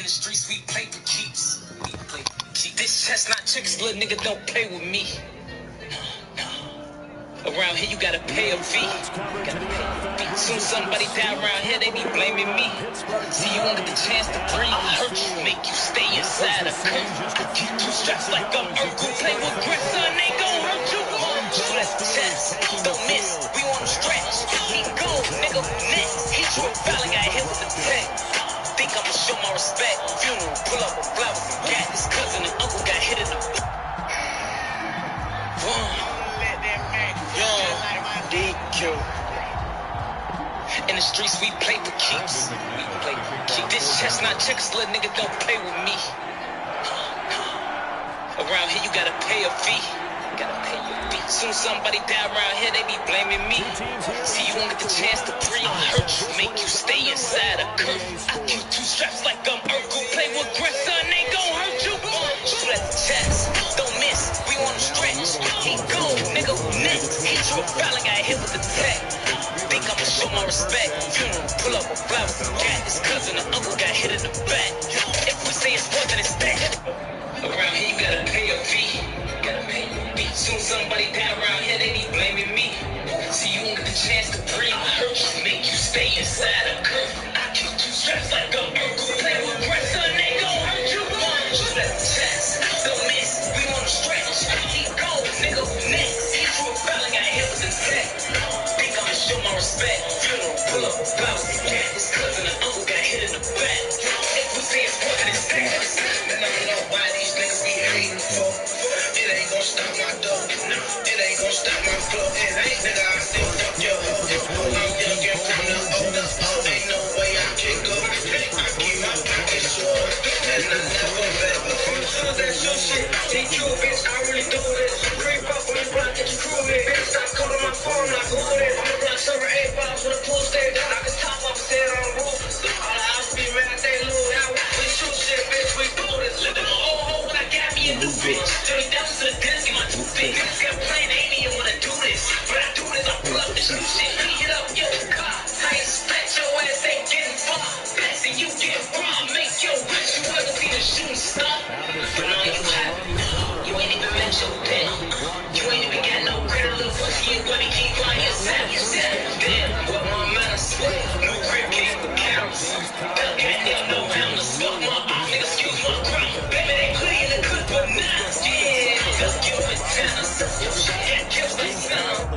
the streets, we play for keeps. This chestnut chicks, little nigga, don't play with me. Around here, you gotta pay a fee. Soon somebody die around here, they be blaming me. See, you won't get the chance to breathe. Hurt you, make you stay inside a curve. I keep two straps like I'm Urkel. Play with Chris, son, they gon' hurt you. Let's chest, don't miss. We wanna stretch. He go, nigga, next. Hit you a foul, got hit with the tech. Think I'ma show my respect. Funeral, pull up with flowers and gat. His cousin and uncle got hit in the DQ. In the streets, we play for keeps. This chestnut chicks, little nigga, don't play with me. Around here, you gotta pay a fee. Soon somebody die around here, they be blaming me. See, you won't get the chance to breathe. Hurt you, make you stay inside a curve. I keep two straps like I'm Urkel. Play with Chris, son, they gon' hurt you. Split the chest, don't miss. We wanna stretch. He go, nigga, next. Hit you a foul, got hit with the tech. Think I'ma show my respect. Funeral, pull up with flowers and gat. His cousin and uncle got hit in the back. If we say it's more than it's that. Around here, you gotta pay a fee. Soon somebody die around here, they be blaming me. See, you won't get the chance to breathe. Hurt you, make you stay inside a curve. I keep two straps like I'm Urkel. Play with Chris, son, they gon' hurt you. Split the chest, don't miss. We wanna stretch. He go, nigga, next. Hit you a foul, got hit with the tech. Think I'ma show my respect. Funeral, pull up with flowers and gat. His cousin and uncle got hit in the back. If we say it's more than it's that, then I don't know why these niggas be hating for. It ain't gon' stop my dough. It ain't gon' stop my flow. It ain't, nigga, I still fuck your hoe. I'm young and from the old. Ain't no way I can go. I keep my pockets short. And I never bet before. So that's your shit. Take you, bitch. I really do this. Creep up on the block, get you crew in. Bitch, stop calling my phone like who it is. On the block, serving 8 bottles with a pool stage. I can top up, stand on the roof. All the house be mad, they lose. Now we shoot shit, bitch. We do this. Living my old hoe when I got me a new bitch. 30,000 to the desk, get my toothpick. Niggas got playing, they ain't even wanna do this. But I do this, I pull up this new shit. We hit up your car. I expect your ass ain't getting far. Passing you get robbed, make your wish you ever see the shooting star. But now you happy. You ain't even met your pen. You ain't even got no credit, little pussy. You wanna keep on yourself. You said, damn, what my manners. New crib king with cameras. Goddamn, no hammers. Fuck my off, nigga, excuse my crime. Baby, they put in the good bananas. Yeah, just give it tennis. That kills the sound.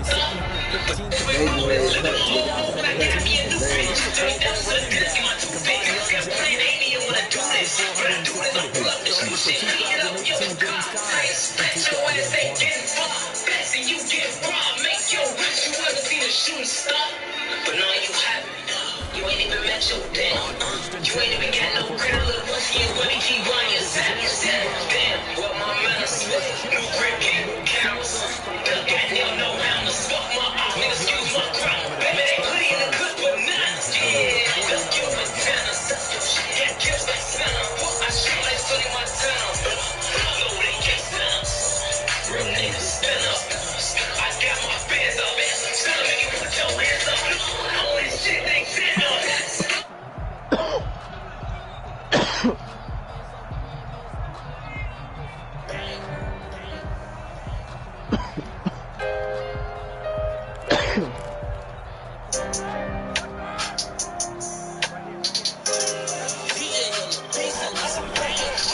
We do this, living my whole hoe when I got me a new bitch. 30,000 to the desk, get my toothpick. Niggas got playing, they ain't even wanna do this. But I do this, I pull up this new shit. We hit up your car. I expect your ass ain't getting far. Passing you get robbed, make your wish you ever see the shooting star. But now you happy. You ain't even met your damn. You ain't even got no credit, little pussy. You wanna keep on yourself. You said, damn, what my manners. New crib king with cameras. Goddamn, no hammers. Fuck my off, nigga, excuse my crime. Baby, they put in the good bananas. Yeah, just give it tennis. That kills the sound. I shoot like Sonny Montana. Low they can't stand us. Real niggas stand up. I got my bands up. Still make you put your hands up. All this shit they stand up.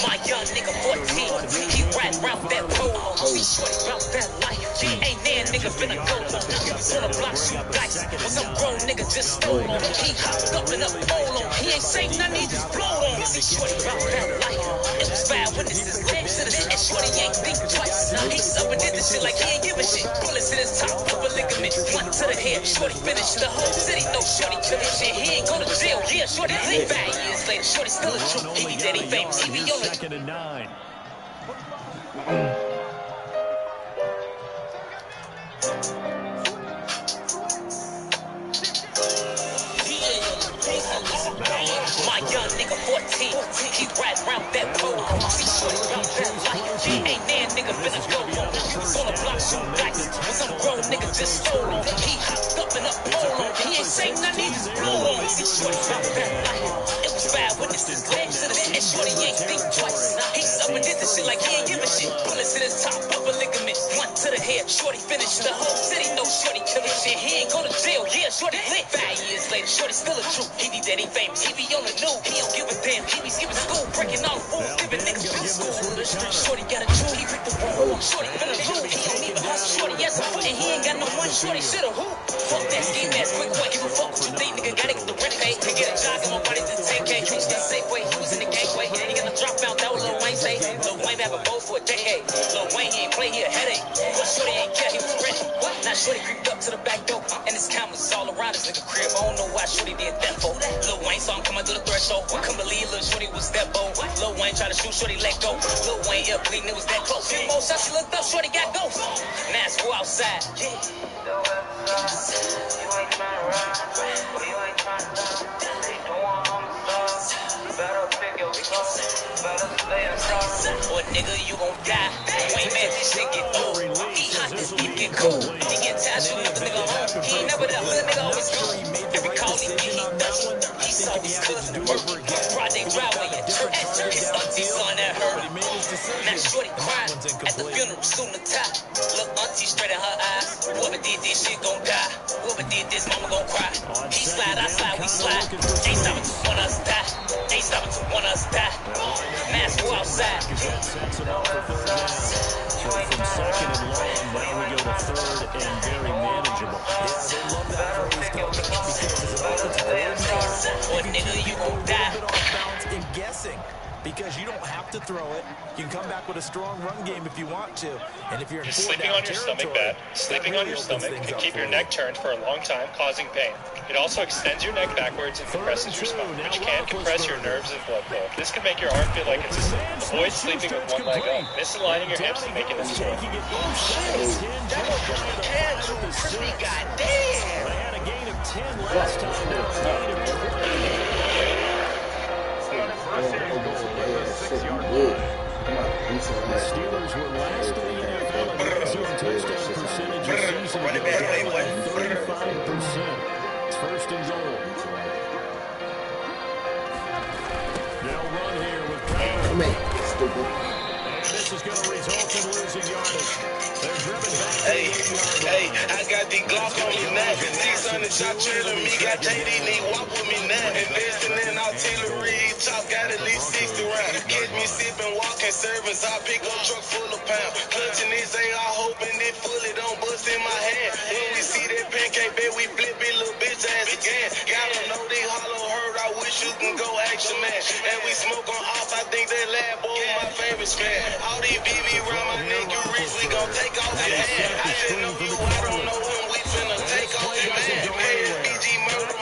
My young nigga 14, he ride round that polo. See shorty about that life. Ain't there nigga finna go on. On the block shoot dice. When some grown nigga just stole on. He hopped up in a polo. He ain't say nothing, he just blowed on. See shorty about that life. It was bad when this is lit. And shorty ain't think twice. He's up and did this shit like he ain't give a shit. Bullets in his top, upper ligament. One to the head. Shorty finished the whole city. No shorty killing shit. He ain't go to jail. Yeah, shorty live 5 years later. Shorty still a truth. He be dead, he famous. He be on the Second and 9. My young nigga 14, he ride round that pole. See shorty about that life. Ain't there nigga finna go on. On the block shoot dice. When some grown nigga just stole on. He hopped up in a polo. He ain't say nothing, he just blow on. See shorty about that life. It was bad when this is lit. And Shorty ain't think twice. He's up and did this shit like he ain't give a shit. Bullets in his top, upper ligament. One to the head, Shorty finished. The whole city knows Shorty killing shit. He ain't go to jail, yeah, Shorty lit. 5 years later, Shorty still a truth. He be dead, he famous. He be on the news. He don't give a damn. He be skipping school, breaking all the rules, giving niggas blue school. The street Shorty got a jewel. He picked the wrong one. Shorty finna lose. He don't even hustle. Shorty, yes, a fool. And he ain't got no money. Shorty shoulda who? Fuck that scheme ass quick way. Give a fuck what you think, nigga. Gotta get the rent paid. To get a job, get my body to 10K. Reach that safe way. He was in the gateway. He got a drop out. That was Lil Wayne say. Lil Wayne have a bow for a decade. Lil Wayne, he ain't play, he a headache. But Shorty ain't care, he was ready. Now Shorty creeped up to the back door. And his cameras all around his nigga crib. I don't know why Shorty did that for. Lil Wayne saw him coming through the threshold. I couldn't believe Lil Shorty was that bold. Lil Wayne tried to shoot, Shorty let go. Lil Wayne ill bleeding, it was that close. Few more shots, she looked up, Shorty got ghost. Now it's go outside. You ain't trying to ride, or you ain't trying to die. They don't want homicides. Better pick your clothes. Better stay inside. Or nigga, you gon' die. You ain't mad, this shit get old. He hot, this beat get cold. He get tired, you leave the nigga home. He ain't never that hood nigga always gone. Every call he get, he dust. He saw his cousin work. Project driveway at church. His auntie son that hurt him. Now Shorty crying at the funeral, soon to tie. Look, auntie straight in her eyes. Whoever did this shit gon' die. Whoever did this, mama gon' cry. He slide, I slide, we slide. Ain't stopping to want us die. Ain't stopping to want us die. Now it's go outside. So from second and long, now we go to third and very manageable. Yeah, they love that phrase. Or nigga, you gon' die. Off balance and guessing. Because you don't have to throw it. You can come back with a strong run game if you want to. And if you're in sleeping on your stomach bed, sleeping on your stomach can keep your neck turned for a long time, causing pain. It also extends your neck backwards and compresses your spine, which can compress your nerves and blood flow. This can make your arm feel like it's asleep. Avoid sleeping with one leg up, misaligning your hips and making this sore. That was crispy, goddamn. They had a gain of 10 last time. Now a gain of 3. The Steelers were last in the NFL in red zone touchdown percentage this season. 35%. It's first and goal. They'll run here with Kyler. And this is going to result in losing yardage. They're driven back to the 8-yard line. I got the Glock on me now. 600 shot trailer, me got JD need walk with me now. Investing in artillery, top got at least 60 rounds. Catch me sipping, walking, serving, I pick up truck full of pounds. Clutching this AR, hoping it fully don't bust in my hand. When we see that pancake bed, we flip it, little bitch ass again. Gotta know they hollow hurt, I wish you can go action man. And we smoke on off, I think that lab boy my favorite span. All these BB round my nigga rich, we gon' take off your hand. I just know you, I don't know when we finna take off your man. Hey, BG murder,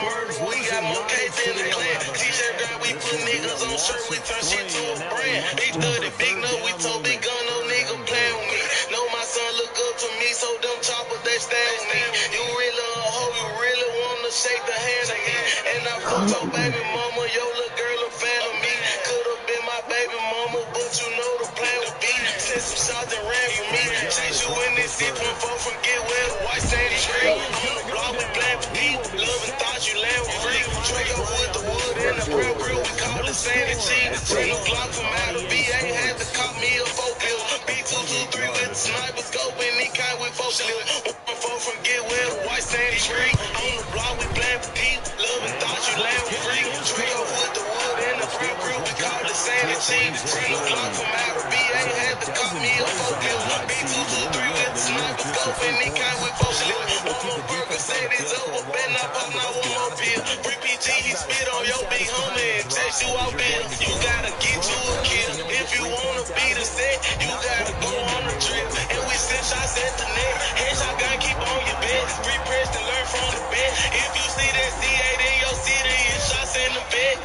we got more K's in the clan. T-shirt girl, we put niggas on shirt, we turn shit to a brand. Big 30, big no, we told big gun, no nigga playing with me. Know my son look up to me, so them choppers, they stand with me. You really a hoe, you really wanna shake the hand of me. And I fucked your baby mama, your little girl a fan of me. Could've been my baby mama, but you know the plan would be. Sent some shots and ran for me. Chase you in this 614 from get where the white sandy street. On the block, we playing for deep. Love and thought you land with free. Trigger with the wood and the real grill, we call it sandy cheap. Bring a Glock from out of VA, had to cop me a 4-kill. B223 with the sniper scope and he kind with 4-kill. 1-4 from get where the white sandy street. On the block, we playing for deep. Love and thought you land with free. Trigger with the wood and the real grill, we call it sandy cheap. Bring a Glock from out of VA, had to cop me a 4-kill. B223 with the sniper scope and he kind with 4-kill. One more burger, say it's over, bet not pop, not one more pill. Free PG, he spit on your big homie and text you out bill. You gotta get you a kill. If you wanna be the set, you gotta go on the trip. And we send shots at the net. Headshot gun, keep on your bed. Free press to learn from the bed. If you see that C8 in your city, it's shots in the bed.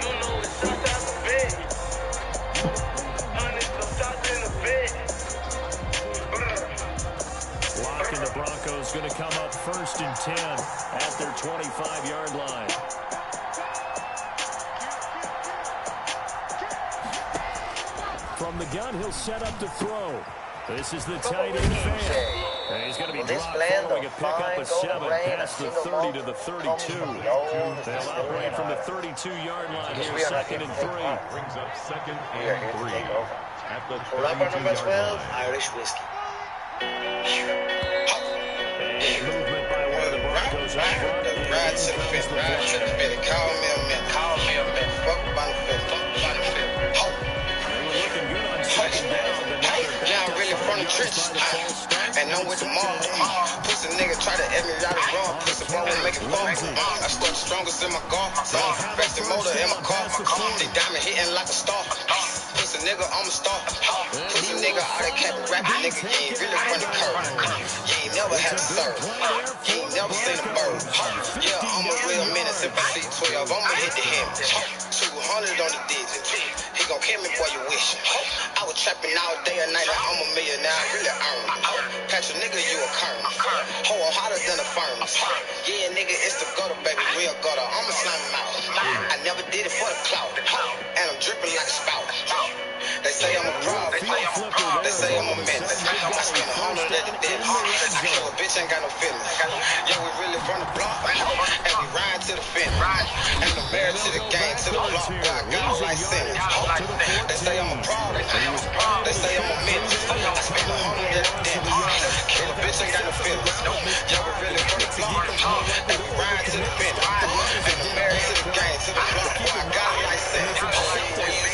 You know it's shots out the bed. Honest, some shots in the bed. Block and the Broncos going to come up first and 10 at their 25-yard line. From the gun, he'll set up to throw. This is the tight end fan. And he's going to be This dropped land following a of pickup fine of golden 7 rain, a past the single 30 to malt the 32. comes from the oldest They'll operate from the 32-yard line here, we are not here 2nd to and take 3. part. Brings up 2nd We are here and to 3. take over. At the Pull up our number 32-yard 12, line. Irish whiskey. And movement by one of the Broncos up front. Ride to the fence, ride to the fence. Call me a man, call me a man. Fuck by the fence, fuck by the fence. They were looking good on 2nd down, but now they're Yeah, back I'm really from the trenches, and I'm with the mob. Pussy nigga try to add me out of wrong. Pussy boy will make it fall. I start the strongest in my golf. Fast the motor in my car. They diamond hitting like a star. Pussy nigga, I'm a star. Pussy nigga, all that cap rapping nigga, you ain't really from the curve. You ain't never had to serve. You ain't never seen a bird. Yeah, I'm a real menace. If I see 12, I'ma hit the hem. 200 on the digit. He gon' kill me, boy, you wish. I was trapping all day and night, I'm a millionaire, I really earn. Patrick, nigga, you a kern. Hoe hotter than a furnace. Yeah, nigga, it's the gutter, baby, real gutter. I'ma slime him out. I never did it for the clout. And I'm dripping like a spout. They say I'm a problem. They say I'm a menace. I spend 100 at the dentist. I kill a bitch, ain't got no feelings. Yeah, we really from the block. And we ride to the finish. And I'm married to the game, to the block. Boy, I got a license. They say I'm a problem. They say I'm a menace. I spend 100 at the dentist. Kill a bitch, ain't got no feelings. Yeah, we really from the block. And we ride to the finish. And I'm married to the game, to the block. Boy, I got a license.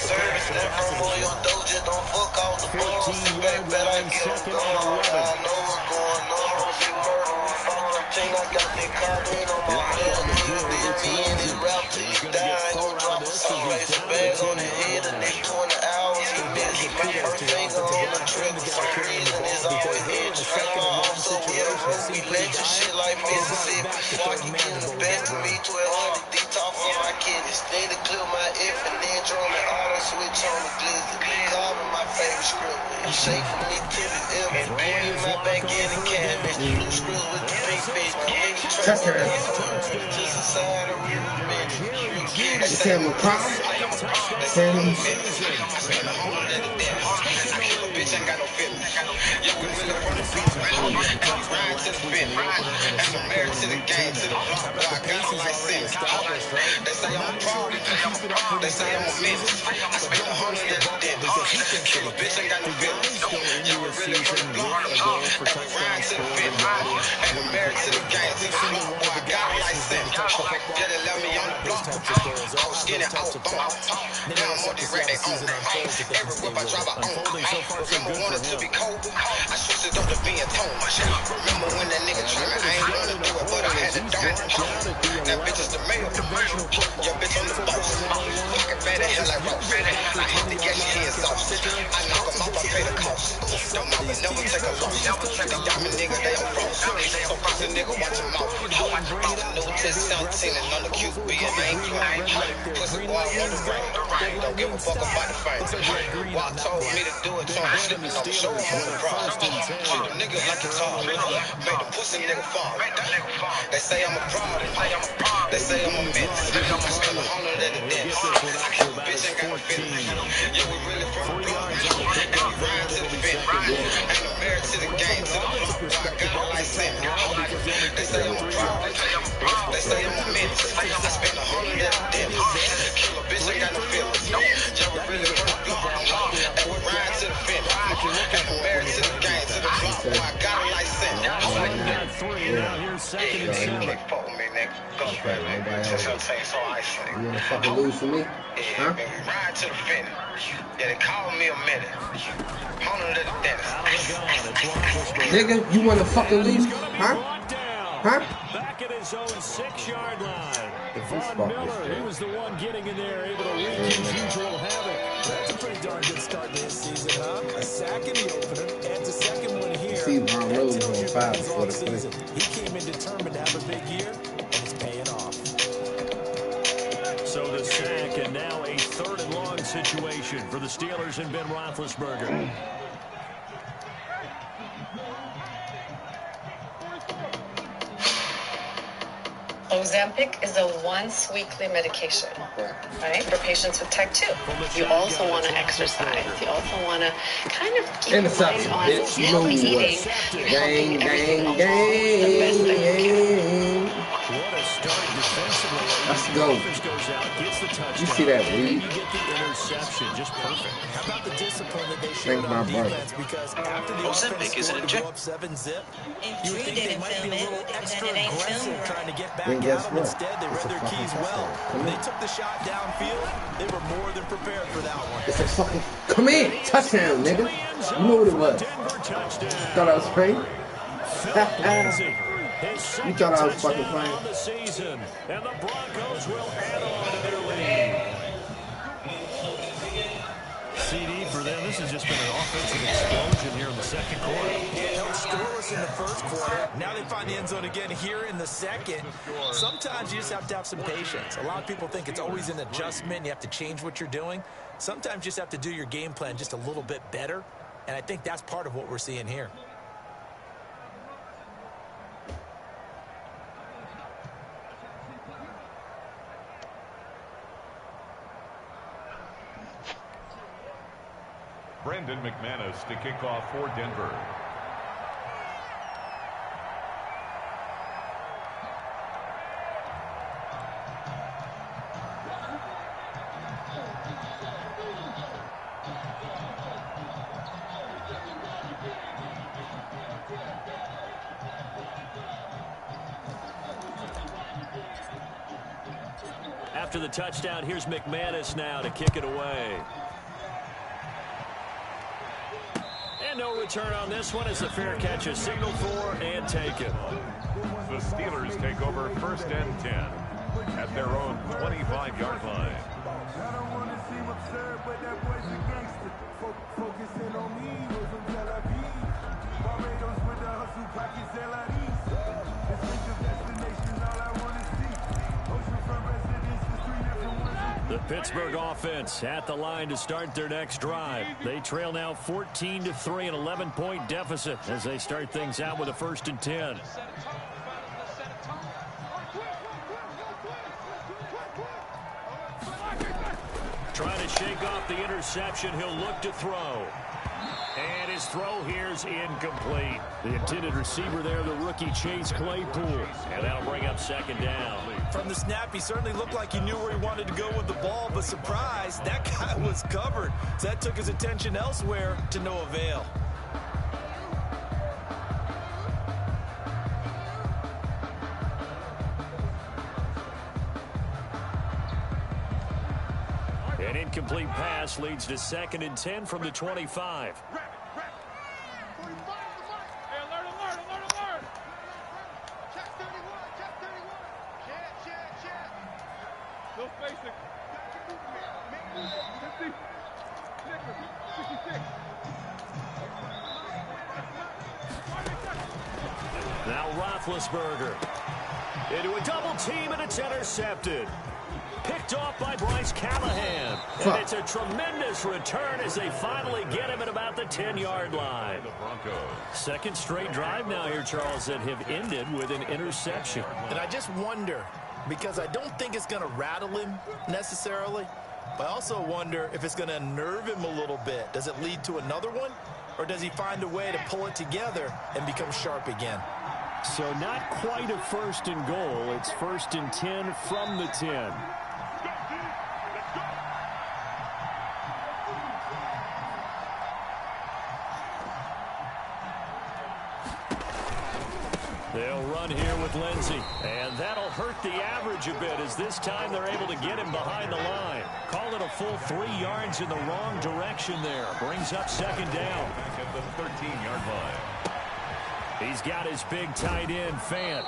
Service that from all your doja, don't fuck out the balls. See, back, bet I get them gone. I know what's going on. See, murder, I got that comment on my head. Me and this rap till you die. I gon' drop a song, raise a bag on the head. The next 20 hours, he missed my first finger on the trigger. For some reason, it's always itch. I'm so weird, we legend shit like Mississippi. Walking in the best of me, 1200 detox on my kidneys. Need to clear my F and then drum and auto switch on the glizzy. Carving my favorite script. Shake from me to the M. And beauty my back in the cabbage. Blue script with the pink fish. Just the side of real men. They say I'm a problem. They say I'm a bitch ain't got no feelings. Yeah, we really from the block. And we ride to the finish. And I'm married to the game, to the block. Boy, I got a license. They say I'm a problem. They say I'm a menace. I spend 100 at the dentist. Kill a bitch ain't got no feelings. Yeah, we really from the block. And we ride to the finish. And I'm married to the game, to the block. Boy, I got a license. Yeah, they left me on the block. I was skinny, I was bone. Now I'm on the rack, they own it. Every whip I drive, I own it. Remember wanted to be cold? I switched it up to being tone. Remember when that nigga tried me? I ain't wanna do it, but I had to do it. That bitch is the mayor. Your bitch on the boss. Pocket bad as hell like Ross. I hit the gas, she exhaust. I knock them off, I pay the cost. Don't mama never take a loss. These diamond niggas, they on frost. So pussy nigga, watch your mouth. New 1017 and on the QB and I ain't playing. Pussy boy, I want the rain. Don't give a fuck about the fame. Why told me to do it, so I'm slipping on the show, I'm on the prize. Treat them niggas like a tar. Make the pussy nigga fall. They say I'm a problem. They say I'm a menace. I spend 100 at the dentist. I kill a bitch, ain't got no feelings. Yeah, we really from the block. And we ride to the finish. And I'm married to the game, to the block. Boy, I got a license. They say I'm a problem. They say I'm a menace. I spend 100 at the dentist. Kill a bitch, ain't got no feelings. Yeah, we really from the block. And we ride to the finish. And I'm married to the game, to the block. Boy, I got a license. Now here's 2nd and 7. You can't fuck with me, nigga. Go for it, man. That's what I'm saying, so I say. You wanna fucking lose for me? Yeah, man, we ride to the finish. Yeah, they call me a minute. 100 at the dentist. Nigga, you wanna fucking lose? Huh? Huh? Back at his own 6-yard line. Von Miller, he was the one getting in there, able to wreak his usual havoc. That's a pretty darn good start to this season, huh? A sack in the opener, and a second one here. See, Von Miller was on fire before the play. He came in determined to have a big year, and it's paying off. So the sack, and now a 3rd and long situation for the Steelers and Ben Roethlisberger. Ozempic is a once-weekly medication, right, for patients with type 2. You also want to exercise. You also want to kind of keep your mind on healthy eating. You're helping everything evolve the best that you can. What a start defensively. Let's go. You see that read? You get the interception. Just perfect. How about the discipline that they showed on defense? Because after the offense scored to go up 7-zip, you would think they might be a little extra aggressive trying to get back at them. Instead, they read their keys well. When they took the shot downfield, they were more than prepared for that one. It's a fucking come in touchdown, nigga. You know what it was? Thought I was playing? You thought I was fucking playing? The season, and the Broncos will add on to their lead. CD for them. This has just been an offensive explosion here in the second quarter. Held scoreless in the first quarter. Now they find the end zone again here in the second. Sometimes you just have to have some patience. A lot of people think it's always an adjustment. You have to change what you're doing. Sometimes you just have to do your game plan just a little bit better. And I think that's part of what we're seeing here. Brendan McManus to kick off for Denver. After the touchdown, here's McManus now to kick it away. No return on this one as the fair catch is signaled for and taken. The Steelers take over 1st and 10 at their own 25-yard line. I don't want to seem absurd, but that boy's a gangster. Focusing on me was from Tel Aviv. Barbados with the hustle pockets, LIDs. This is the destination, all I want to see. Oceanfront residences, 3 different ones. The Pittsburgh offense at the line to start their next drive. They trail now 14-3, an 11-point deficit as they start things out with a 1st and 10. Trying to shake off the interception. He'll look to throw. And his throw here's incomplete. The intended receiver there, the rookie Chase Claypool. And that'll bring up 2nd down. From the snap, he certainly looked like he knew where he wanted to go with the ball, but surprise, that guy was covered. So that took his attention elsewhere to no avail. An incomplete pass leads to 2nd and 10 from the 25. Now Roethlisberger into a double team, and it's intercepted. Picked off by Bryce Callahan. And it's a tremendous return as they finally get him at about the 10-yard line. The Broncos. 2nd straight drive now here, Charles, that have ended with an interception. And I just wonder, because I don't think it's going to rattle him necessarily, but I also wonder if it's going to unnerve him a little bit. Does it lead to another one? Or does he find a way to pull it together and become sharp again? So not quite a 1st and goal. It's 1st and 10 from the 10. They'll run here with Lindsey, and that'll hurt the average a bit as this time they're able to get him behind the line. Call it a full 3 yards in the wrong direction there. Brings up 2nd down. Back at the 13-yard line. He's got his big tight end, Fant.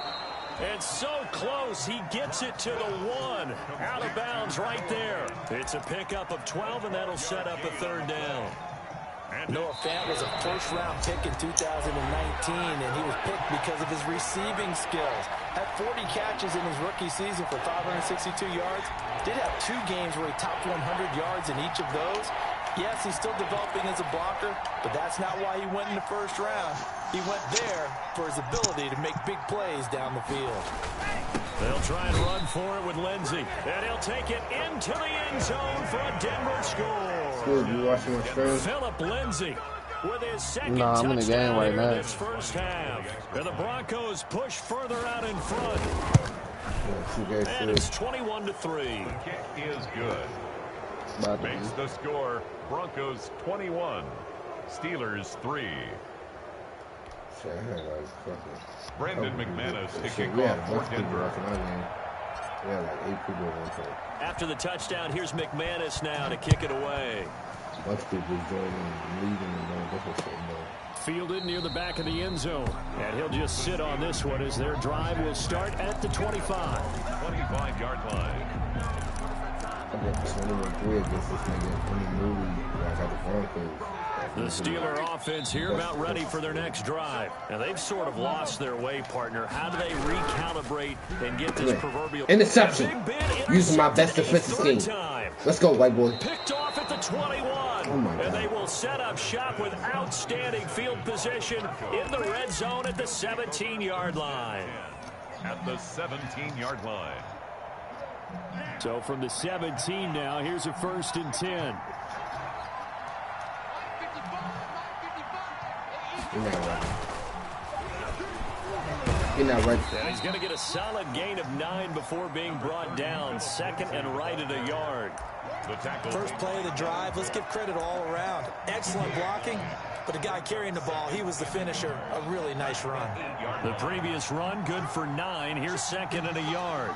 And so close, he gets it to the 1. Out of bounds right there. It's a pickup of 12, and that'll set up a 3rd down. Noah Fant was a 1st-round pick in 2019, and he was picked because of his receiving skills. Had 40 catches in his rookie season for 562 yards. Did have 2 games where he topped 100 yards in each of those. Yes, he's still developing as a blocker, but that's not why he went in the first round. He went there for his ability to make big plays down the field. They'll try and run for it with Lindsey. And he'll take it into the end zone for a Denver score. Good, you watching my stream? Philip Lindsey with his second I'm in the game right now. in this first half. And the Broncos push further out in front. Yeah, and it's 21-3. The kick is good. Makes the score Broncos 21, Steelers 3. Brendan McManus to kick off for Denver. Yeah, like 8 people in one time. After the touchdown, here's McManus now to kick it away. A bunch of people joining and leading and doing different shit. Fielded near the back of the end zone. And he'll just sit on this one as their drive will start at the 25. 25-yard line. I got 21-3 against this nigga in the movie. I got the Broncos. The Steeler offense here about ready for their next drive. Now, they've sort of lost their way, partner. How do they recalibrate and get this proverbial... Interception. Using my best defensive scheme. Let's go, white boy. Picked off at the 21. Oh my God. And they will set up shop with outstanding field position in the red zone at the 17-yard line. At the 17-yard line. So from the 17 now, here's a 1st and 10. You're not right. And he's going to get a solid gain of 9 before being brought down. 2nd and right at a yard. First play of the drive. Let's give credit all around. Excellent blocking, but the guy carrying the ball, he was the finisher. A really nice run. The previous run, good for 9. Here's 2nd and a yard.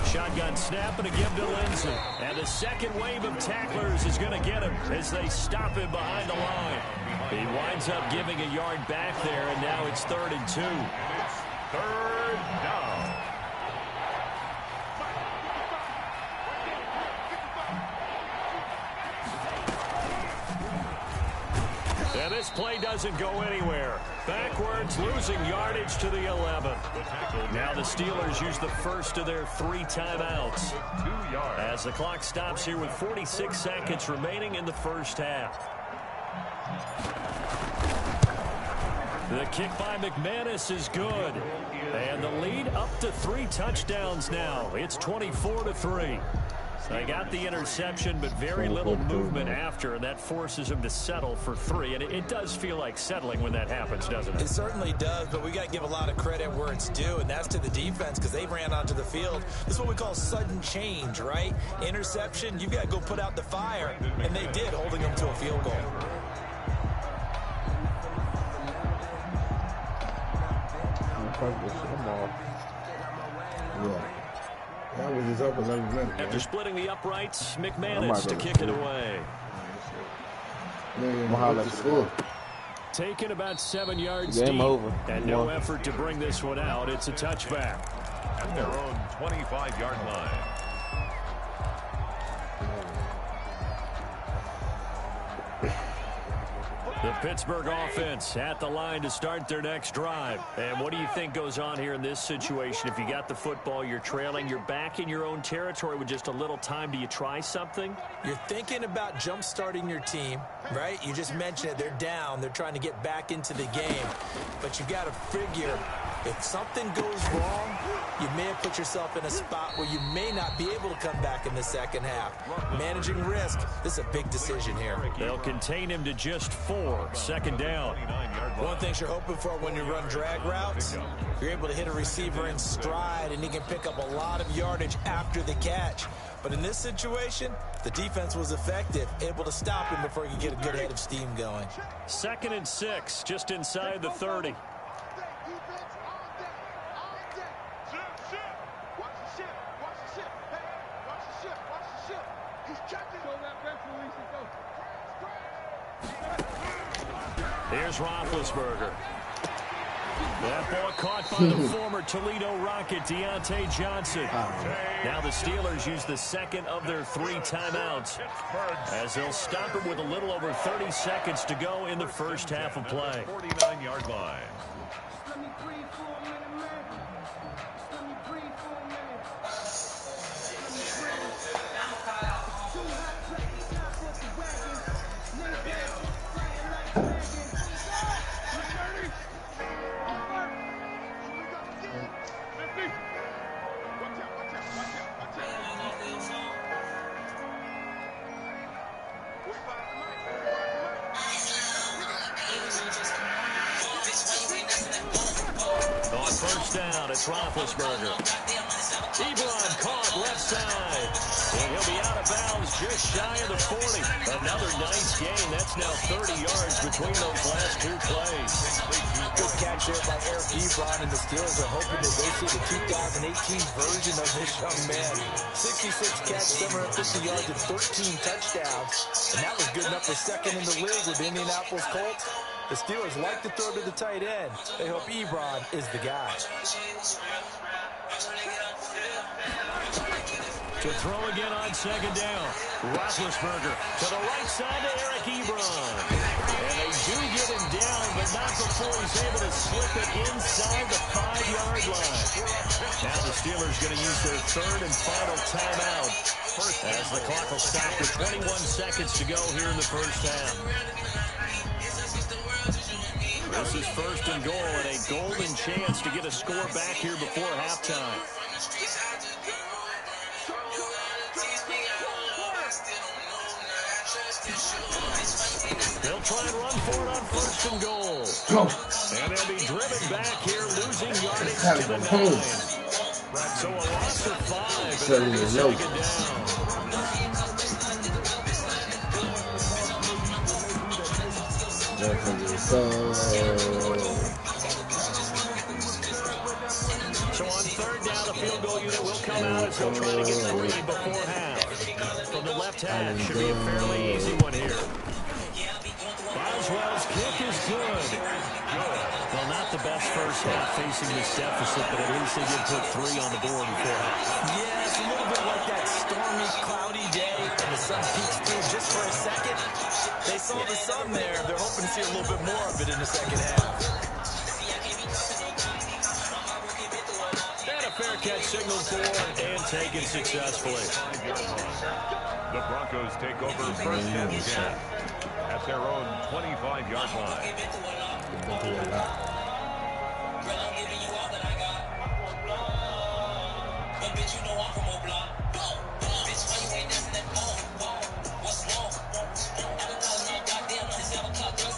Shotgun snap and a give to Lindsey. And the second wave of tacklers is going to get him as they stop him behind the line. He winds up giving a yard back there, and now it's 3rd and 2. It's 3rd down. And this play doesn't go anywhere. Backwards, losing yardage to the 11. Now the Steelers use the first of their 3 timeouts. 2 yards. As the clock stops here with 46 seconds remaining in the first half. The kick by McManus is good. And the lead up to 3 touchdowns now. It's 24-3. They got the interception, but very little movement after, and that forces him to settle for 3. And it does feel like settling when that happens, doesn't it? It certainly does, but we got to give a lot of credit where it's due, and that's to the defense because they ran onto the field. This is what we call sudden change, right? Interception, you've got to go put out the fire, and they did, holding them to a field goal. After splitting the uprights, McManus to kick it away. Taken about 7 yards deep. Over. And no effort to bring this one out. It's a touchback. At their own 25-yard line. The Pittsburgh offense at the line to start their next drive. And what do you think goes on here in this situation? If you got the football, you're trailing, you're back in your own territory with just a little time. Do you try something? You're thinking about jump-starting your team, right? You just mentioned it. They're down. They're trying to get back into the game. But you got to figure if something goes wrong, you may have put yourself in a spot where you may not be able to come back in the second half. Managing risk, this is a big decision here. They'll contain him to just 4. 2nd down. One thing you're hoping for when you run drag routes, you're able to hit a receiver in stride, and he can pick up a lot of yardage after the catch. But in this situation, the defense was effective, able to stop him before he could get a good head of steam going. 2nd and 6, just inside the 30. Here's Roethlisberger. That ball caught by the former Toledo Rocket, Deontay Johnson. Now the Steelers use the second of their 3 timeouts as they'll stop it with a little over 30 seconds to go in the first half of play. 49-yard line. On first down, it's Roethlisberger. Ebron caught left side. And he'll be out of bounds just shy of the 40. Another nice gain. That's now 30 yards between those last 2 plays. Good catch there by Eric Ebron, and the Steelers are hoping that they see the 2018 version of this young man. 66 catches, 750 yards, and 13 touchdowns. And that was good enough for second in the league with the Indianapolis Colts. The Steelers like to throw to the tight end. They hope Ebron is the guy. To throw again on second down. Roethlisberger to the right side to Eric Ebron. And they do get him down, but not before he's able to slip it inside the 5-yard line. Now the Steelers going to use their 3rd and final timeout as the clock will stop with 21 seconds to go here in the first half. This is 1st and goal and a golden chance to get a score back here before halftime. They'll try and run for it on 1st and goal. And they'll be driven back here, losing yardage to the 9. So a loss of 5 and a second down. So on 3rd down, the field goal unit will come out as they'll try to get 3 before half. From the left half, should be a fairly easy one here. Boswell's kick is good. Well, not the best first half facing this deficit, but at least they did put 3 on the board before half. Yeah, it's a little bit like that stormy, cloudy day, and the sun peeks through just for a second. They saw the sun there. They're hoping to see a little bit more of it in the second half. And a fair catch signaled for and taken successfully. The Broncos take over 1st and 10 at their own 25-yard line.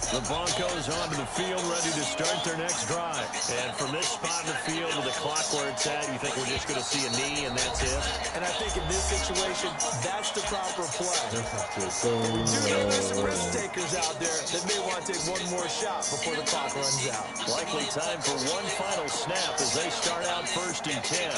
The Broncos onto the field, ready to start their next drive. And from this spot in the field with the clock where it's at, you think we're just going to see a knee and that's it? And I think in this situation, that's the proper play. Do know there's some risk takers out there that may want to take one more shot before the clock runs out. Likely time for one final snap as they start out 1st and 10.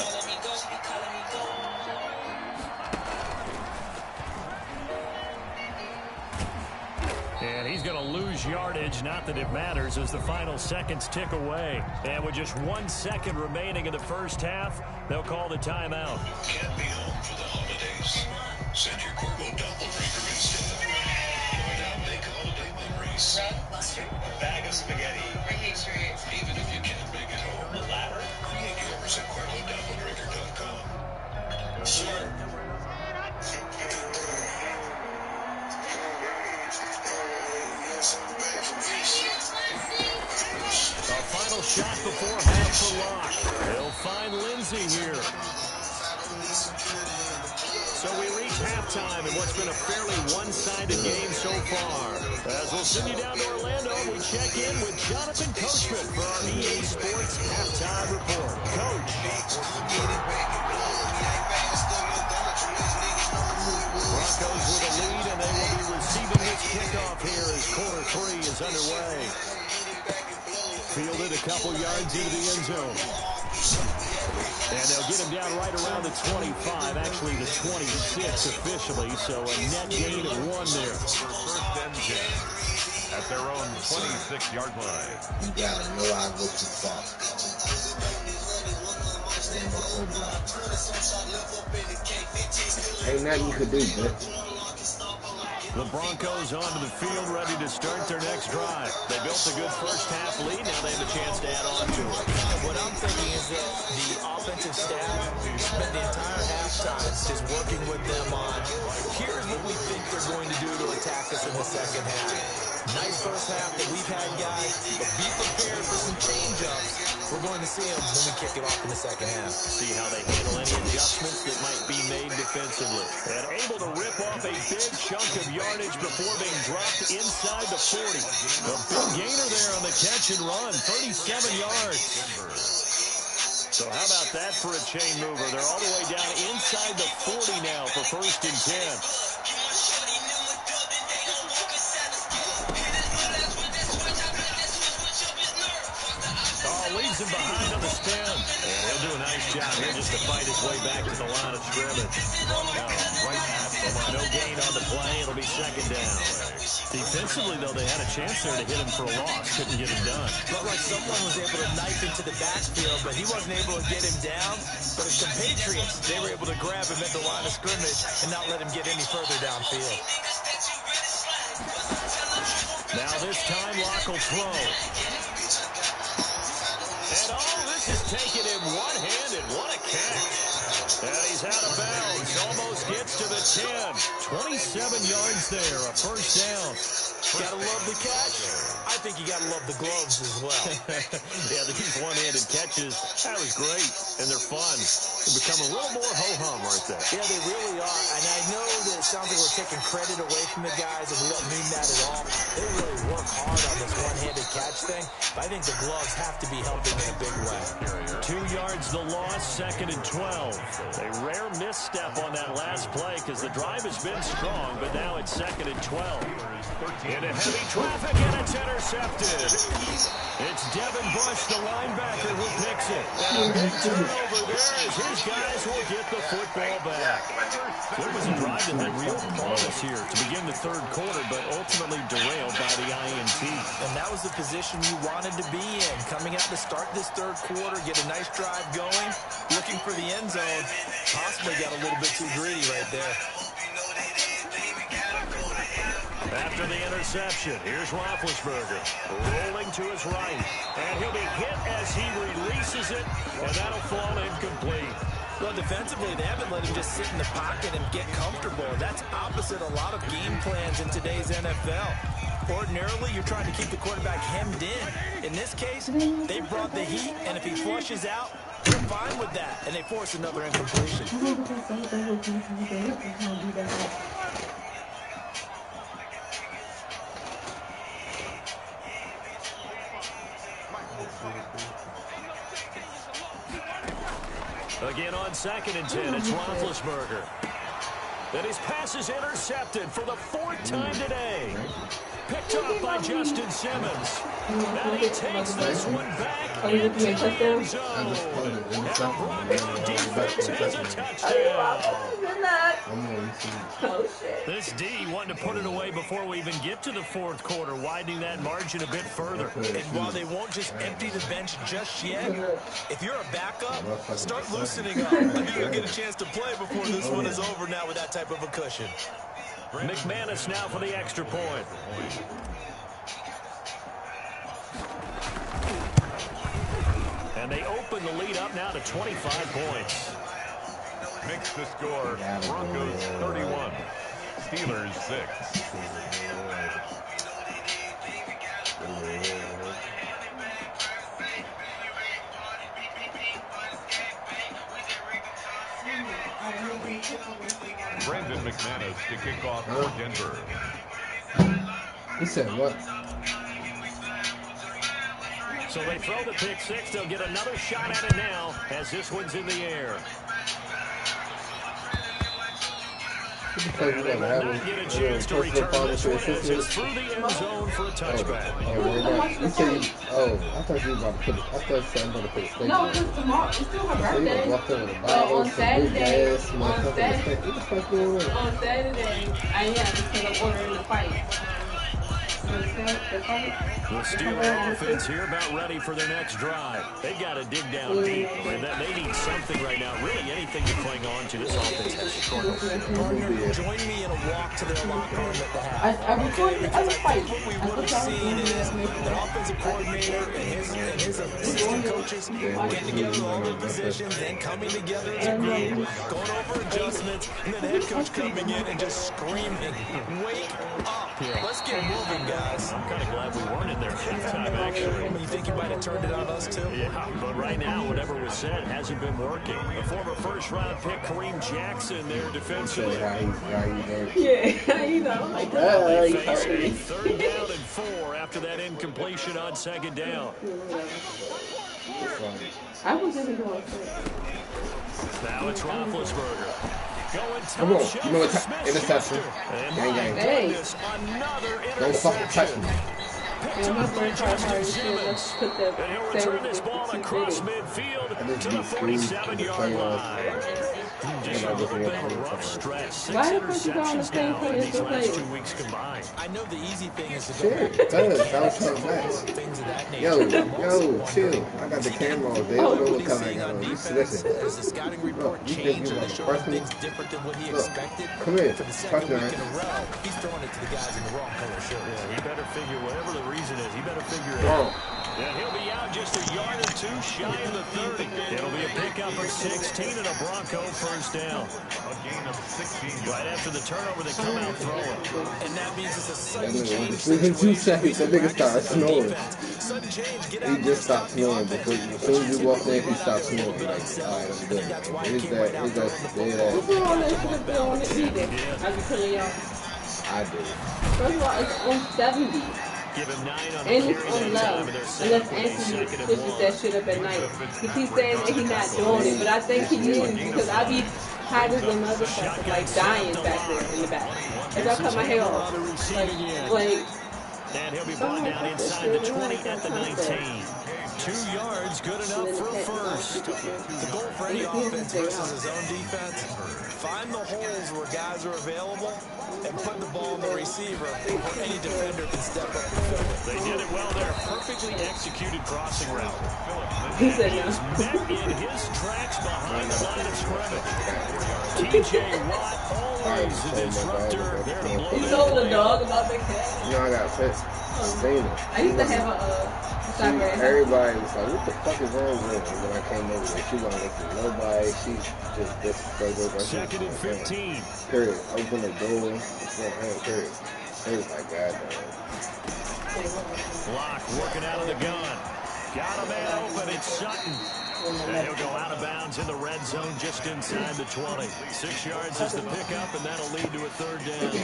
And he's going to lose yardage, not that it matters, as the final seconds tick away. And with just 1 second remaining in the first half, they'll call the timeout. Can't be home for the holidays. Send your Corvo doppelganger instead. Why not make holiday memories? A bag of spaghetti. Even if you can't make it home. A ladder. Create yours at CorvoDoppelganger.com. Sure. A final shot before half for Locke. They'll find Lindsey here. So we reach halftime in what's been a fairly one-sided game so far. As we'll send you down to Orlando, we check in with Jonathan Coachman for our EA Sports Halftime Report. Coach. Broncos with a lead, and they will be receiving this kickoff here as quarter 3 is underway. Fielded a couple yards into the end zone. And they'll get him down right around the 25, actually the 26 officially, so a net gain of 1 there. For 1st and 10 at at their own 26-yard line. You gotta know I go too far. Ain't nothing you could do, but the Broncos onto the field, ready to start their next drive. They built a good first-half lead. Now they have a chance to add on to it. What I'm thinking is that the offensive staff spent the entire halftime just working with them on, here's what we think they're going to do to attack us in the second half. Nice first half that we've had, guys, but be prepared for some change-ups. We're going to see them when we kick it off in the second half. See how they handle any adjustments that might be made defensively. And able to rip off a big chunk of yardage before being dropped inside the 40. A big gainer there on the catch and run, 37 yards. So how about that for a chain mover? They're all the way down inside the 40 now for 1st and 10. Leads him behind on the stem. And he'll do a nice job here just to fight his way back to the line of scrimmage. Right past the line. No gain on the play. It'll be 2nd down. Defensively, though, they had a chance there to hit him for a loss. Couldn't get him done. Looked like someone was able to knife into the backfield, but he wasn't able to get him down. But his compatriots, they were able to grab him at the line of scrimmage and not let him get any further downfield. Now this time, Locke will throw. And this is taking him one-handed. What a catch. And he's out of bounds. Almost gets to the 10. 27 yards there. A 1st down. Gotta love the catch. I think you gotta love the gloves as well. Yeah, these one-handed catches, that was great. And they're fun. They become a little more ho-hum right there. Yeah, they really are. And I know that it sounds like we're taking credit away from the guys, and we don't mean that at all. They really work hard on this one-handed catch thing. But I think the gloves have to be helping in a big way. 2 yards the loss, 2nd and 12. A rare misstep on that last play because the drive has been strong, but now it's 2nd and 12. Into heavy traffic, and it's intercepted. It's Devin Bush, the linebacker, who picks it. And a big turnover there as his guys will get the football back. So it was a drive that had real promise here to begin the 3rd quarter, but ultimately derailed by the INT. And that was the position you wanted to be in. Coming out to start this 3rd quarter, get a nice drive going, looking for the end zone. Possibly got a little bit too greedy right there. After the interception, here's Roethlisberger rolling to his right. And he'll be hit as he releases it, and that'll fall incomplete. Well, defensively, they haven't let him just sit in the pocket and get comfortable. That's opposite a lot of game plans in today's NFL. Ordinarily, you're trying to keep the quarterback hemmed in. In this case, they brought the heat, and if he flushes out, they're fine with that, and they force another incompletion. Again on 2nd and 10, it's Roethlisberger. And his pass is intercepted for the 4th time today. Picked up by Justin Simmons. Now he takes this one back into the end zone. And the Bronco defense has a touchdown. This D wanting to put it away before we even get to the 4th quarter, widening that margin a bit further. And while they won't just empty the bench just yet, if you're a backup, start loosening up. I think you'll get a chance to play before this one is over now with that type of a cushion. McManus now for the extra point. And they open the lead up now to 25 points. Makes the score Broncos 31, Steelers 6. Brandon McManus to kick off for Denver. He said what? So they throw the pick 6. They'll get another shot at it now as this one's in the air. And they will not get a chance to return this one as it's through the end zone for a touchback. I thought you were about to put it. I thought you said I'm about to put it. No, because tomorrow, it's still her birthday. On Saturday, I am, because I'm ordering the fight. The Steeler offense here about ready for their next drive. They've got to dig down deep. I mean, they need something right now. Really anything to cling on to. This offense has struggled. Partner, join me in a walk to their locker room at the half. Okay, because I think what we would have seen is an offensive coordinator and his assistant coaches getting together all their positions, then coming together as a group, going over adjustments, and then the head coach coming in and just screaming, "Wake up! Let's get moving, guys." I'm kind of glad we weren't in there halftime, actually. You think he might have turned it on us, too? Yeah, but right now, whatever was said hasn't been working. The former first-round pick, Kareem Jackson, there defensively. Yeah, you know, like They face a 3rd down and 4 after that incompletion on 2nd down. I was just going Now it's Roethlisberger. Come on, you know what? Interception. Gang, gang. Hey. Don't fucking touch me. And my friend tried hard to put the And he'll return this ball across midfield to the 47-yard line. Just a little bit of a rough stretch. 6 interceptions now in these last 2 weeks combined. I know the easy thing is to go Shit, that was so nice. things of that nature. Yo, chill. I got the camera on. They don't know what color I got on. Listen. As the scouting report changed and they showed things different than what he expected. Come here. For the second week in a row, he's throwing it to the guys in the wrong color shirt. Yeah, he better figure whatever the reason is. He better figure it out. And he'll be out just a yard or 2 shy of the 30. It'll be a pickup of 16 and a Bronco first down. A gain of 16. Right after the turnover, they come out throwing. And that means it's a sudden change. Within 2 seconds, that nigga started snoring. Sudden change. Get He just stopped snoring. Because as soon as you walked in, he stopped snoring. Like, alright, I'm good. He's that. Who on that should have been on it either? I be telling y'all. I did. First of all, it's on 70. Give him 9 on the And carry it's on that low. time, and they're Unless 7 Anthony plays, 2nd and switches 1. that shit up at night. He keeps saying that he's not doing it, but I think he is because I be hiding the motherfucker like dying back there in the back. As I cut my hair off. Like And he'll be brought down inside the 20 at the 19. 2 yards, good enough for a first. The goal for any offense versus his own defense, find the holes where guys are available and put the ball in the receiver before any defender can step up and fill it. They did it well there. Perfectly executed crossing route. he said no. Met in his tracks behind the line of scrimmage. TJ Watt, always a disruptor. There to blow He that told the play dog up. about the cat. You know, I got pissed. I used to have a Everybody was like, what the fuck is wrong with her? When I came over there, she wasn't looking at nobody. She just disrespected. 2nd and 15. Period. Open the door. It's not her. Period. It was like, God damn. Block working out of the gun. Got a man open. It's Sutton. And he'll go out of bounds in the red zone just inside the 20. 6 yards is the pickup, and that'll lead to a 3rd down.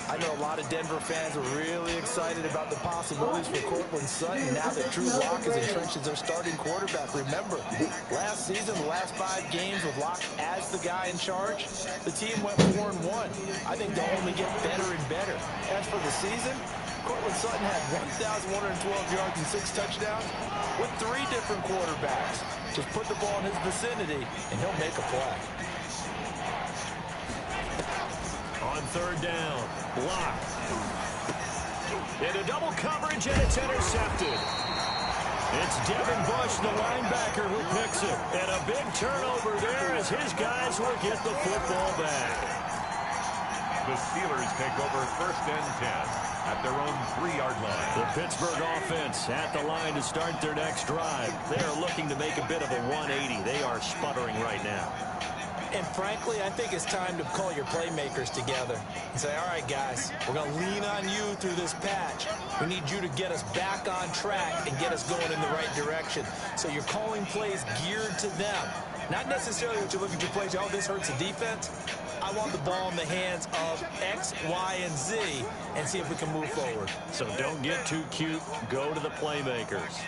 I know a lot of Denver fans are really excited about the possibilities for Cortland Sutton now that Drew Lock is entrenched as their starting quarterback. Remember, last season, the last 5 games with Lock as the guy in charge, the team went 4-1. I think they'll only get better and better. As for the season, Cortland Sutton had 1,112 yards and 6 touchdowns with 3 different quarterbacks. Just put the ball in his vicinity, and he'll make a play. On 3rd down, Lock. Into double coverage, and it's intercepted. It's Devin Bush, the linebacker, who picks it. And a big turnover there as his guys will get the football back. The Steelers take over 1st and 10 at their own 3-yard line. The Pittsburgh offense at the line to start their next drive. They are looking to make a bit of a 180. They are sputtering right now. And frankly, I think it's time to call your playmakers together and say, all right, guys, we're going to lean on you through this patch. We need you to get us back on track and get us going in the right direction. So you're calling plays geared to them. Not necessarily that you look at your plays, oh, this hurts the defense. I want the ball in the hands of X, Y, and Z and see if we can move forward. So don't get too cute. Go to the playmakers.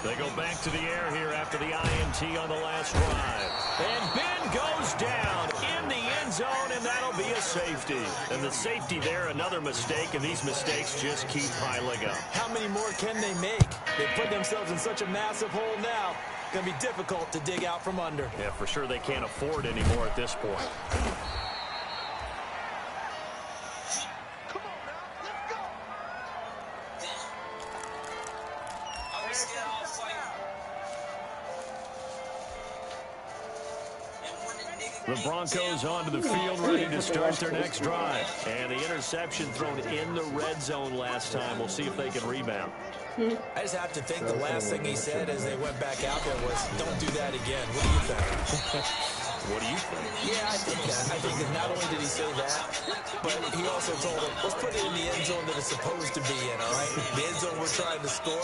They go back to the air here after the INT on the last drive. And Ben goes down in the end zone, and that'll be a safety. And the safety there, another mistake, and these mistakes just keep piling up. How many more can they make? They put themselves in such a massive hole now. Going to be difficult to dig out from under. Yeah, for sure they can't afford anymore at this point. The Broncos onto the field, ready to start their next drive. And the interception thrown in the red zone last time. We'll see if they can rebound. I just have to think the last thing he said as they went back out there was, don't do that again. What do you think? What do you think? Yeah, I think that. I think that not only did he say that, but he also told him, let's put it in the end zone that it's supposed to be in, all right? The end zone we're trying to score.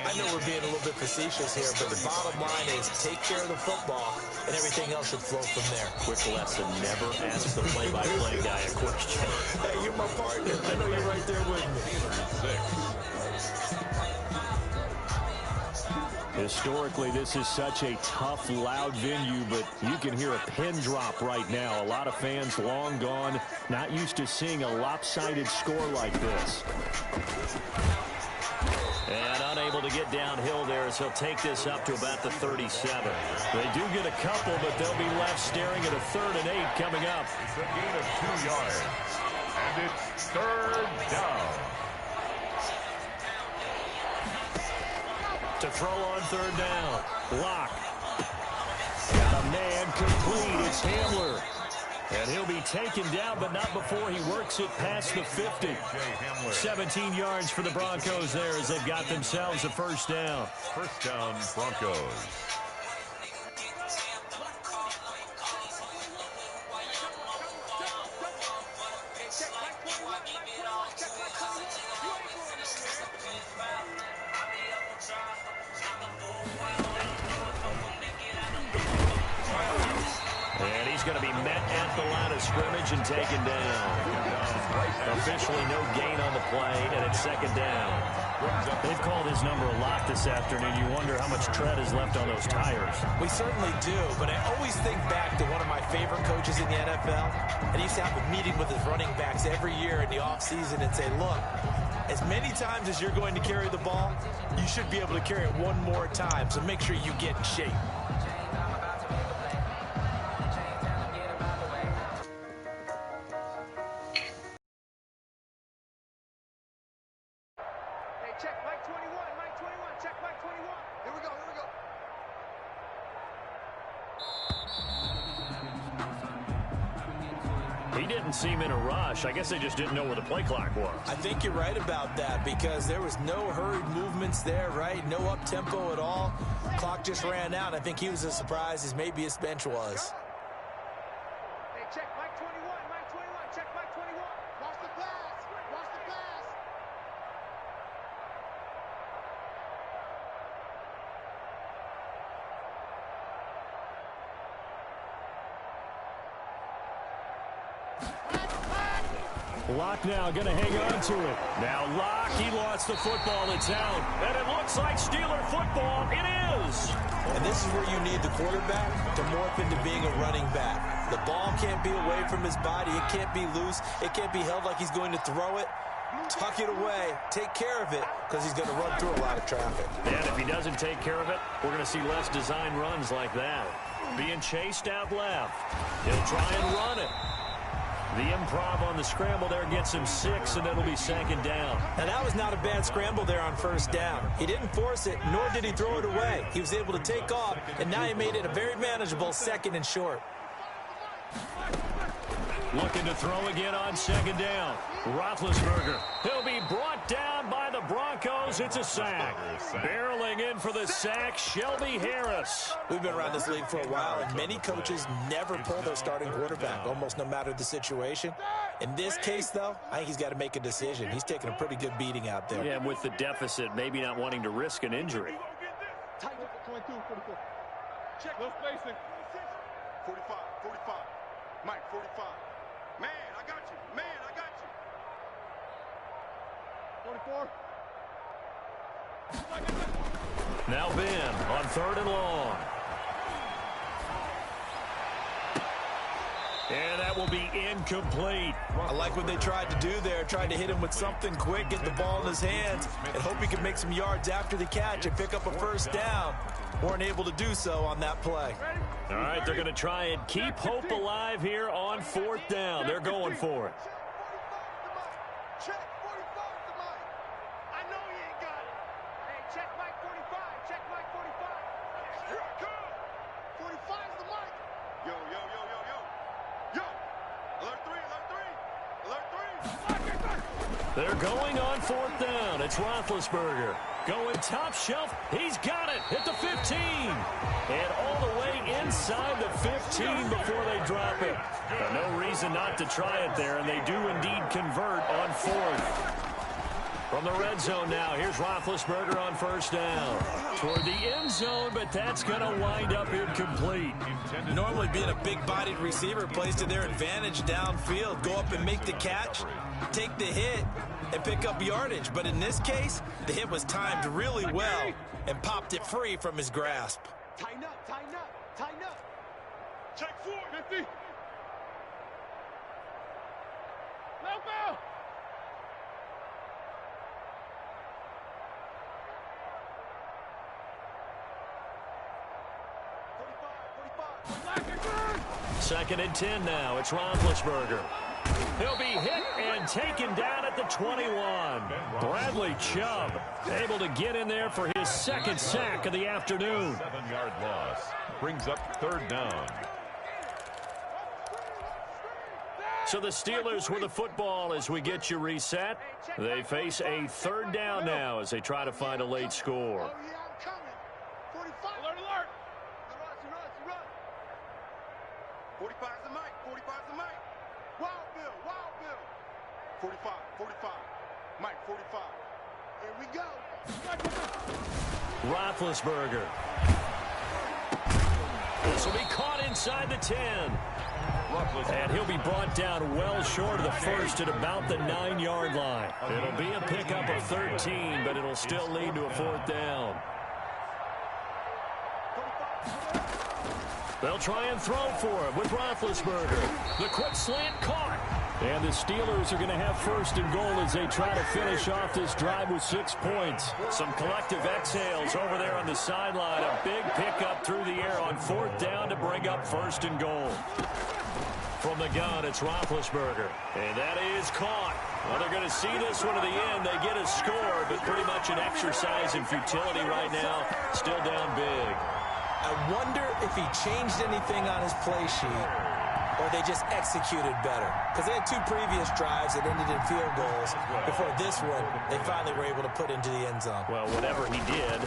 I know we're being a little bit facetious here, but the bottom line is take care of the football, and everything else should flow from there. Quick lesson, never ask the play-by-play guy a question. Hey, you're my partner. I know you're right there with me. Historically, this is such a tough, loud venue, but you can hear a pin drop right now. A lot of fans long gone, not used to seeing a lopsided score like this. And unable to get downhill there as he'll take this up to about the 37. They do get a couple, but they'll be left staring at a 3rd and 8 coming up. It's a gain of 2 yards, and it's 3rd down. To throw on 3rd down. Lock. Got a man complete. It's Hamler. And he'll be taken down, but not before he works it past the 50. 17 yards for the Broncos there as they've got themselves a 1st down. 1st down, Broncos. And he's going to be met at the line of scrimmage and taken down. Officially no gain on the play, and it's 2nd down. They've called his number a lot this afternoon. You wonder how much tread is left on those tires. We certainly do, but I always think back to one of my favorite coaches in the NFL, and he used to have a meeting with his running backs every year in the offseason and say, look, as many times as you're going to carry the ball, you should be able to carry it one more time, so make sure you get in shape. He didn't seem in a rush. I guess they just didn't know where the play clock was. I think you're right about that because there was no hurried movements there, right? No up-tempo at all. Clock just ran out. I think he was as surprised as maybe his bench was. Hey, check Mike 21, Mike 21, check Mike 21. Watch the pass, watch the pass. Lock now going to hang on to it. Now Lock, he lost the football. It's out. And it looks like Steeler football. It is. And this is where you need the quarterback to morph into being a running back. The ball can't be away from his body. It can't be loose. It can't be held like he's going to throw it. Tuck it away. Take care of it because he's going to run through a lot of traffic. And if he doesn't take care of it, we're going to see less design runs like that. Being chased out left. He'll try and run it. The improv on the scramble there gets him 6, and it'll be 2nd down. Now, that was not a bad scramble there on 1st down. He didn't force it, nor did he throw it away. He was able to take off, and now he made it a very manageable 2nd and short. Looking to throw again on 2nd down. Roethlisberger. He'll be brought down by the Broncos. It's a sack. Barreling in for the sack, Shelby Harris. We've been around this league for a while, and many coaches never pull their starting quarterback, almost no matter the situation. In this case, though, I think he's got to make a decision. He's taking a pretty good beating out there. Yeah, with the deficit, maybe not wanting to risk an injury. 22, 44. Check no spacing. 45, 45. Mike, 45. Man, I got you. Man, I got you. 24. Now Ben on 3rd and long. And that will be incomplete. I like what they tried to do there, tried to hit him with something quick, get the ball in his hands, and hope he can make some yards after the catch and pick up a 1st down. Weren't able to do so on that play. All right, they're going to try and keep hope alive here on 4th down. They're going for it. Check 45 to Mike. I know he ain't got it. Hey, check Mike 45. Check Mike 45. Here I come. 45's the Mike. Yo, yo, yo, yo, yo. They're going on 4th down. It's Roethlisberger. Going top shelf. He's got it at the 15. And all the way inside the 15 before they drop it. But no reason not to try it there, and they do indeed convert on 4th. From the red zone now, here's Roethlisberger on 1st down. Toward the end zone, but that's going to wind up incomplete. Normally being a big-bodied receiver plays to their advantage downfield. Go up and make the catch, take the hit, and pick up yardage. But in this case, the hit was timed really well and popped it free from his grasp. Tighten up, tighten up, tighten up. Check 4, 50. Help out. Second and 10 now. It's Roethlisberger. He'll be hit and taken down at the 21. Bradley Chubb able to get in there for his 2nd sack of the afternoon. 7-yard loss. Brings up 3rd down. So the Steelers with the football as we get you reset. They face a 3rd down now as they try to find a late score. Oh, yeah, I'm coming. 45. Alert, alert. 45's the mic. 45's the mic. Wild Bill, Wild Bill. 45, 45. Mike, 45. Here we go. Roethlisberger. This will be caught inside the 10. And he'll be brought down well short of the 1st at about the 9-yard line. It'll be a pickup of 13, but it'll still lead to a 4th down. They'll try and throw for it with Roethlisberger. The quick slant caught. And the Steelers are going to have 1st and goal as they try to finish off this drive with 6 points. Some collective exhales over there on the sideline. A big pickup through the air on 4th down to bring up 1st and goal. From the gun, it's Roethlisberger. And that is caught. Well, they're going to see this one to the end. They get a score, but pretty much an exercise in futility right now. Still down big. I wonder if he changed anything on his play sheet or they just executed better. Because they had 2 previous drives that ended in field goals. Before this one, they finally were able to put into the end zone. Well, whatever he did,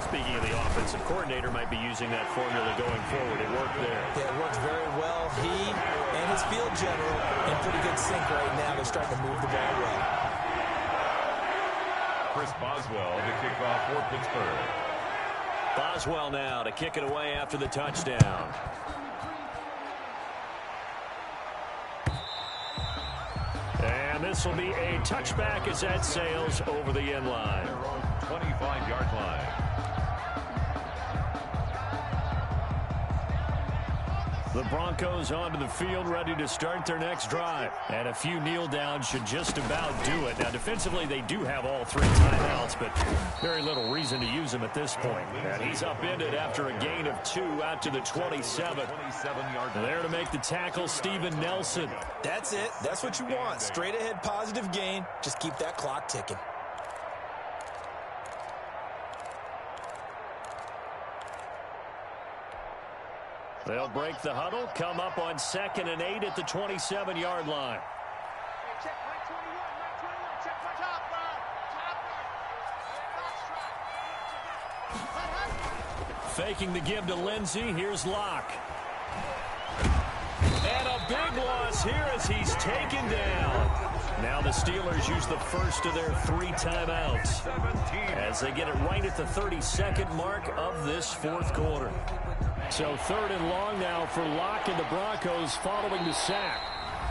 speaking of the offensive coordinator, might be using that formula going forward. It worked there. Yeah, it worked very well. He and his field general in pretty good sync right now. They're starting to move the ball well. Chris Boswell to kick off for Pittsburgh. Boswell now to kick it away after the touchdown. And this will be a touchback as that sails over the end line. 25-yard line. The Broncos onto the field, ready to start their next drive. And a few kneel downs should just about do it. Now, defensively, they do have all 3 timeouts, but very little reason to use them at this point. And he's upended after a gain of 2 out to the 27. 27-yard. There to make the tackle, Steven Nelson. That's it. That's what you want. Straight ahead positive gain. Just keep that clock ticking. They'll break the huddle, come up on 2nd and 8 at the 27-yard line. Check Mike 21, Mike 21. Check my top right. Faking the give to Lindsey. Here's Locke. And a big loss here as he's taken down. Now the Steelers use the first of their 3 timeouts as they get it right at the 32nd mark of this 4th quarter. So 3rd and long now for Locke and the Broncos following the sack.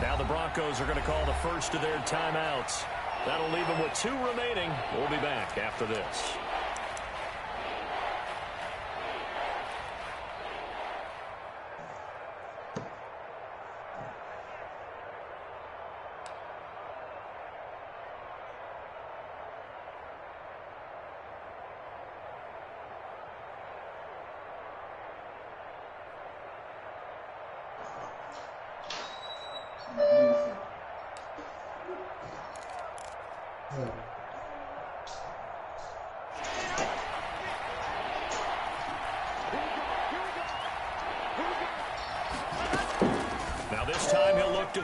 Now the Broncos are going to call the first of their timeouts. That'll leave them with 2 remaining. We'll be back after this.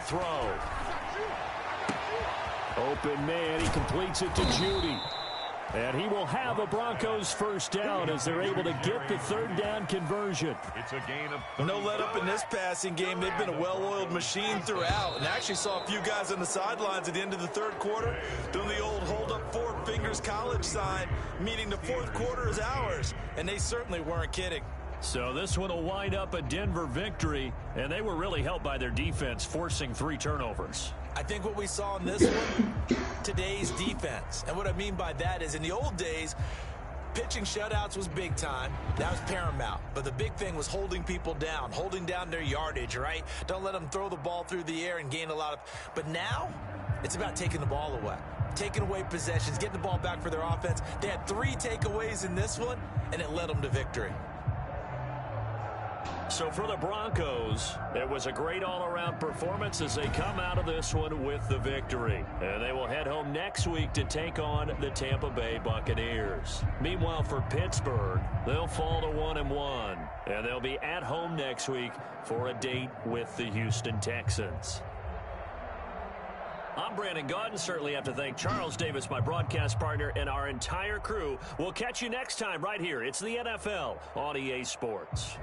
throw. Open man, he completes it to Judy. And he will have a Broncos first down as they're able to get the third down conversion. It's a gain of no let up in this passing game. They've been a well-oiled machine throughout. And actually saw a few guys on the sidelines at the end of the third quarter doing the old hold up four fingers college sign, meaning the fourth quarter is ours. And they certainly weren't kidding. So this one will wind up a Denver victory, and they were really helped by their defense, forcing 3 turnovers. I think what we saw in this one, today's defense. And what I mean by that is in the old days, pitching shutouts was big time. That was paramount. But the big thing was holding people down, holding down their yardage, right? Don't let them throw the ball through the air and gain a lot of... But now, it's about taking the ball away. Taking away possessions, getting the ball back for their offense. They had 3 takeaways in this one, and it led them to victory. So for the Broncos, it was a great all-around performance as they come out of this one with the victory. And they will head home next week to take on the Tampa Bay Buccaneers. Meanwhile, for Pittsburgh, they'll fall to 1-1. And they'll be at home next week for a date with the Houston Texans. I'm Brandon Gaudin. Certainly have to thank Charles Davis, my broadcast partner, and our entire crew. We'll catch you next time right here. It's the NFL on EA Sports.